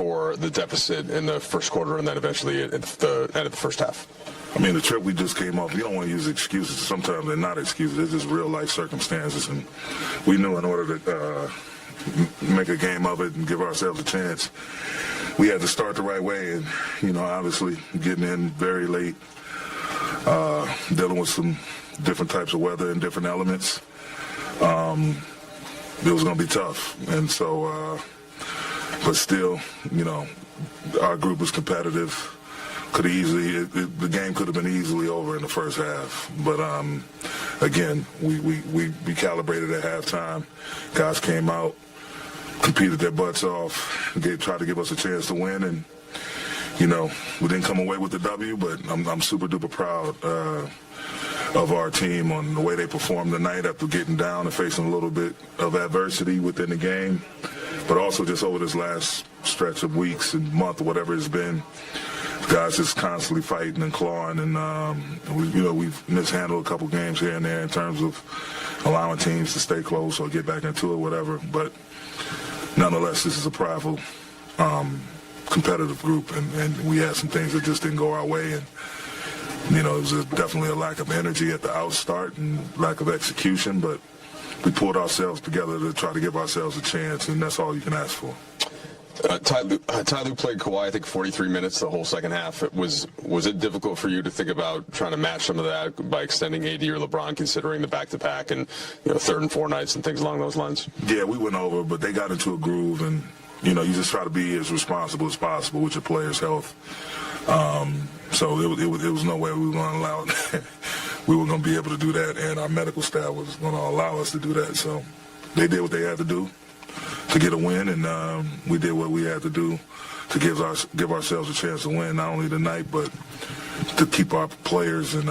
for the deficit in the first quarter and then eventually at the end of the first half? I mean, the trip we just came off, you don't want to use excuses. Sometimes they're not excuses. They're just real-life circumstances. And we knew in order to make a game of it and give ourselves a chance, we had to start the right way. And, you know, obviously getting in very late, dealing with some different types of weather and different elements, it was going to be tough. And so, but still, you know, our group was competitive. Could easily, the game could have been easily over in the first half. But again, we calibrated at halftime. Guys came out, competed their butts off, tried to give us a chance to win, and you know, we didn't come away with the W. But I'm super duper proud of our team on the way they performed tonight after getting down and facing a little bit of adversity within the game, but also just over this last stretch of weeks and month or whatever it's been. Guys just constantly fighting and clawing, and we've mishandled a couple games here and there in terms of allowing teams to stay close or get back into it, whatever. But nonetheless, this is a prideful, competitive group, and we had some things that just didn't go our way, and you know, it was definitely a lack of energy at the outstart and lack of execution. But we pulled ourselves together to try to give ourselves a chance, and that's all you can ask for. Ty Lue played Kawhi, I think, 43 minutes the whole second half. Was it difficult for you to think about trying to match some of that by extending AD or LeBron, considering the back-to-back and, you know, 3rd and 4 nights and things along those lines? Yeah, we went over, but they got into a groove, and, you know, you just try to be as responsible as possible with your players' health. So it was no way we were going to allow it. We were going to be able to do that, and our medical staff was going to allow us to do that. So they did what they had to do to get a win, and we did what we had to do to give ourselves a chance to win, not only tonight, but to keep our players in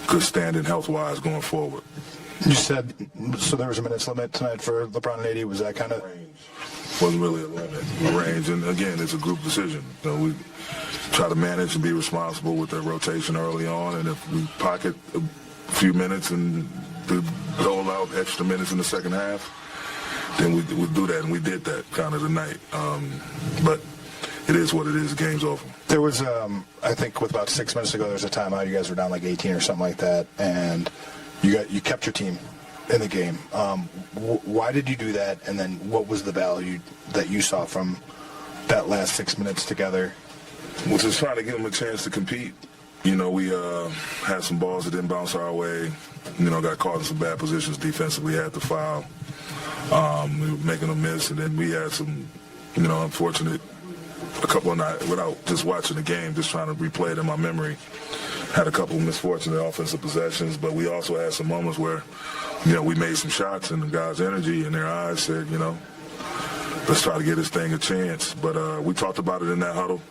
good standing health-wise going forward. You said, so there was a minutes limit tonight for LeBron and AD. Was that kind of? Wasn't really a limit, a range. And again, it's a group decision. So we try to manage and be responsible with that rotation early on. And if we pocket a few minutes and dole out extra minutes in the second half, then we do that, and we did that kind of tonight. But it is what it is. The game's over. There was, I think, with about 6 minutes ago, there was a timeout. You guys were down like 18 or something like that, and you kept your team in the game. Why did you do that, and then what was the value that you saw from that last 6 minutes together? Well, just trying to give them a chance to compete. You know, we had some balls that didn't bounce our way. You know, got caught in some bad positions defensively, had to foul. We were making a miss, and then we had some, you know, unfortunate, a couple of nights without just watching the game, just trying to replay it in my memory. Had a couple of misfortunate offensive possessions, but we also had some moments where, you know, we made some shots, and the guys' energy in their eyes said, you know, let's try to get this thing a chance. But we talked about it in that huddle.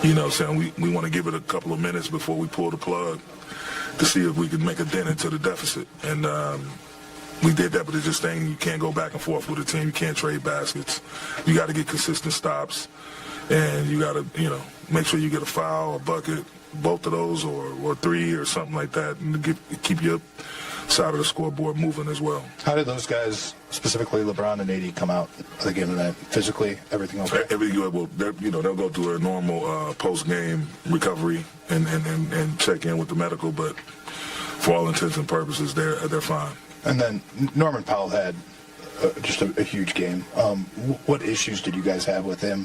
You know, saying we want to give it a couple of minutes before we pull the plug to see if we can make a dent into the deficit. And we did that, but it's just saying you can't go back and forth with a team. You can't trade baskets. You got to get consistent stops, and you got to, you know, make sure you get a foul, a bucket, both of those, or 3 or something like that, and to keep your side of the scoreboard moving as well. How did those guys, specifically LeBron and AD, come out of the game tonight? Physically, everything okay? Everything good. Well, they'll go through a normal post-game recovery and check in with the medical, but for all intents and purposes, they're fine. And then Norman Powell had just a huge game. What issues did you guys have with him?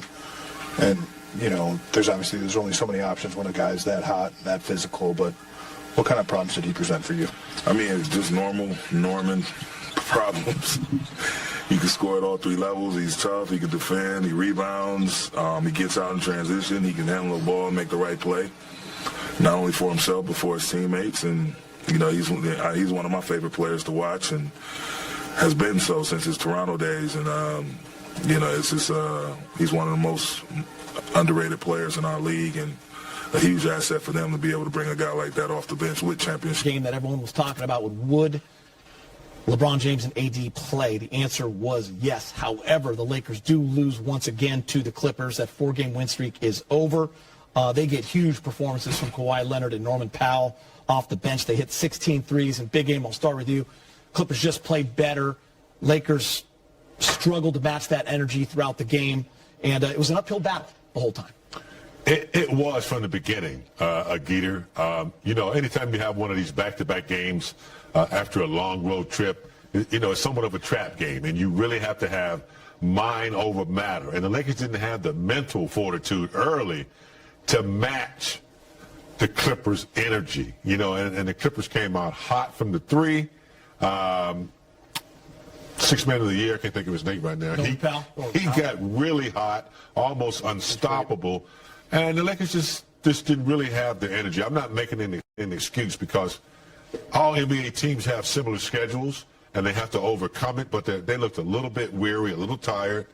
And, you know, there's only so many options when a guy's that hot, that physical, but what kind of problems did he present for you? I mean, it's just normal Norman problems. He can score at all 3 levels. He's tough. He can defend. He rebounds. He gets out in transition. He can handle the ball and make the right play, not only for himself but for his teammates. And, you know, he's one of my favorite players to watch and has been so since his Toronto days. And, you know, it's just he's one of the most underrated players in our league, and a huge asset for them to be able to bring a guy like that off the bench with championship. Game that everyone was talking about would LeBron James and AD play? The answer was yes. However, the Lakers do lose once again to the Clippers. That 4-game win streak is over. They get huge performances from Kawhi Leonard and Norman Powell off the bench. They hit 16 threes in big game. I'll start with you. Clippers just played better. Lakers struggled to match that energy throughout the game, and it was an uphill battle the whole time. It was from the beginning, Geeter. Anytime you have one of these back-to-back games after a long road trip, it's somewhat of a trap game, and you really have to have mind over matter. And the Lakers didn't have the mental fortitude early to match the Clippers' energy, and the Clippers came out hot from the three. Sixth man of the year, I can't think of his name right now. He got really hot, almost unstoppable. And the Lakers just didn't really have the energy. I'm not making an excuse because all NBA teams have similar schedules, and they have to overcome it, but they looked a little bit weary, a little tired,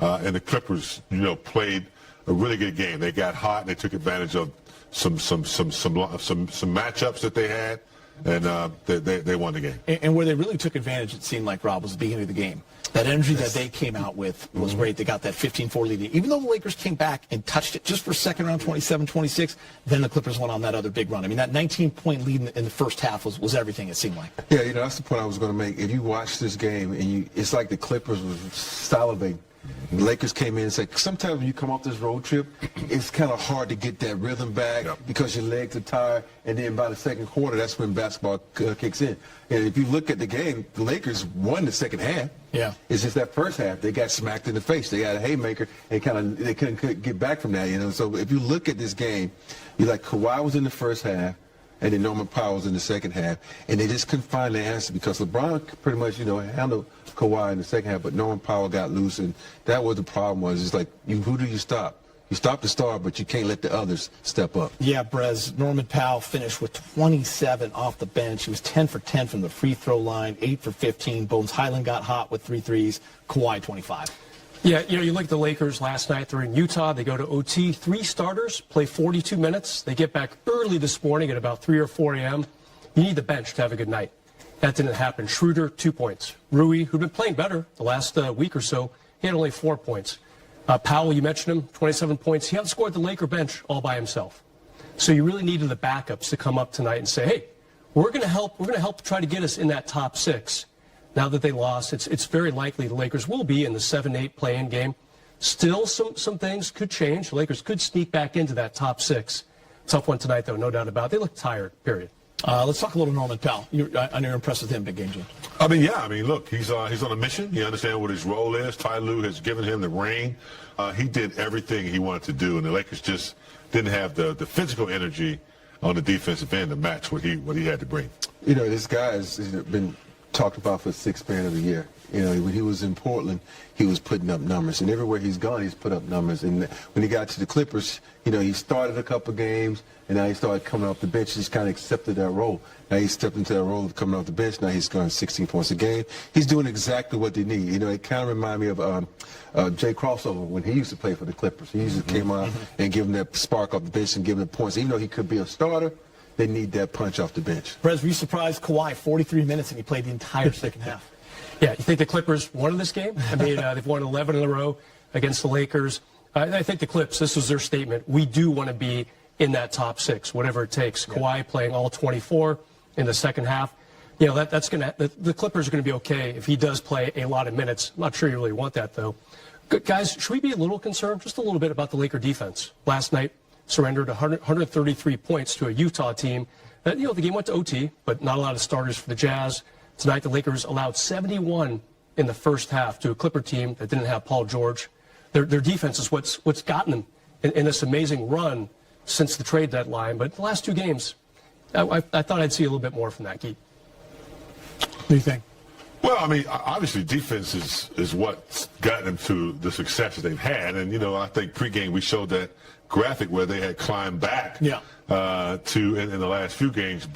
and the Clippers, played a really good game. They got hot, and they took advantage of some matchups that they had, and they won the game. And where they really took advantage, it seemed like, Rob, was the beginning of the game. That energy that they came out with was great. They got that 15-4 lead. Even though the Lakers came back and touched it just for second round, 27-26, then the Clippers went on that other big run. I mean, that 19-point lead in the first half was everything, it seemed like. Yeah, that's the point I was going to make. If you watch this game, and it's like the Clippers was salivating. The Lakers came in and said, sometimes when you come off this road trip, it's kind of hard to get that rhythm back because your legs are tired, and then by the second quarter, that's when basketball kicks in. And if you look at the game, the Lakers won the second half. Yeah. It's just that first half, they got smacked in the face. They got a haymaker, and they couldn't get back from that, So if you look at this game, you're like, Kawhi was in the first half, and then Norman Powell was in the second half, and they just couldn't find the answer because LeBron pretty much, handled Kawhi in the second half, but Norman Powell got loose, and that was the problem. It's like, who do you stop? You stop the star, but you can't let the others step up. Yeah, Brez, Norman Powell finished with 27 off the bench. He was 10 for 10 from the free throw line, 8 for 15. Bones Highland got hot with 3 threes. Kawhi, 25. Yeah, you look at the Lakers last night. They're in Utah. They go to OT. 3 starters play 42 minutes. They get back early this morning at about 3 or 4 a.m. You need the bench to have a good night. That didn't happen. Schroeder, 2 points. Rui, who'd been playing better the last week or so, he had only 4 points. Powell, you mentioned him, 27 points. He outscored the Laker bench all by himself. So you really needed the backups to come up tonight and say, hey, we're going to help. We're going to help try to get us in that top 6. Now that they lost, it's very likely the Lakers will be in the 7-8 play-in game. Still, some things could change. The Lakers could sneak back into that top 6. Tough one tonight, though, no doubt about it. They look tired, period. Let's talk a little Norman Powell. I know you're impressed with him, big game, Jim. Look, he's on a mission. He understands what his role is. Ty Lue has given him the reign. He did everything he wanted to do, and the Lakers just didn't have the physical energy on the defensive end to match what he had to bring. This guy has been talked about for sixth man of the year. When he was in Portland, he was putting up numbers, and everywhere he's gone, he's put up numbers. And when he got to the Clippers, he started a couple games, and now he started coming off the bench. He just kind of accepted that role. Now he stepped into that role of coming off the bench. Now he's scoring 16 points a game. He's doing exactly what they need. It kind of reminded me of Jay Crossover when he used to play for the Clippers. He used to came out and give him that spark off the bench and give him the points. Even though he could be a starter, they need that punch off the bench. Brez, were you surprised? Kawhi, 43 minutes, and he played the entire second half. Yeah, you think the Clippers won this game? I mean, they've won 11 in a row against the Lakers. I think the Clips, this was their statement. We do want to be in that top 6, whatever it takes. Yeah. Kawhi playing all 24 in the second half. That's going to the Clippers are going to be okay if he does play a lot of minutes. I'm not sure you really want that, though. Guys, should we be a little concerned, just a little bit, about the Laker defense? Last night, surrendered 133 points to a Utah team. The game went to OT, but not a lot of starters for the Jazz. Tonight, the Lakers allowed 71 in the first half to a Clipper team that didn't have Paul George. Their defense is what's gotten them in this amazing run since the trade deadline. But the last 2 games, I thought I'd see a little bit more from that, Keith. What do you think? Well, obviously defense is what's gotten them to the success that they've had. And, I think pregame we showed that graphic where they had climbed back to in the last few games.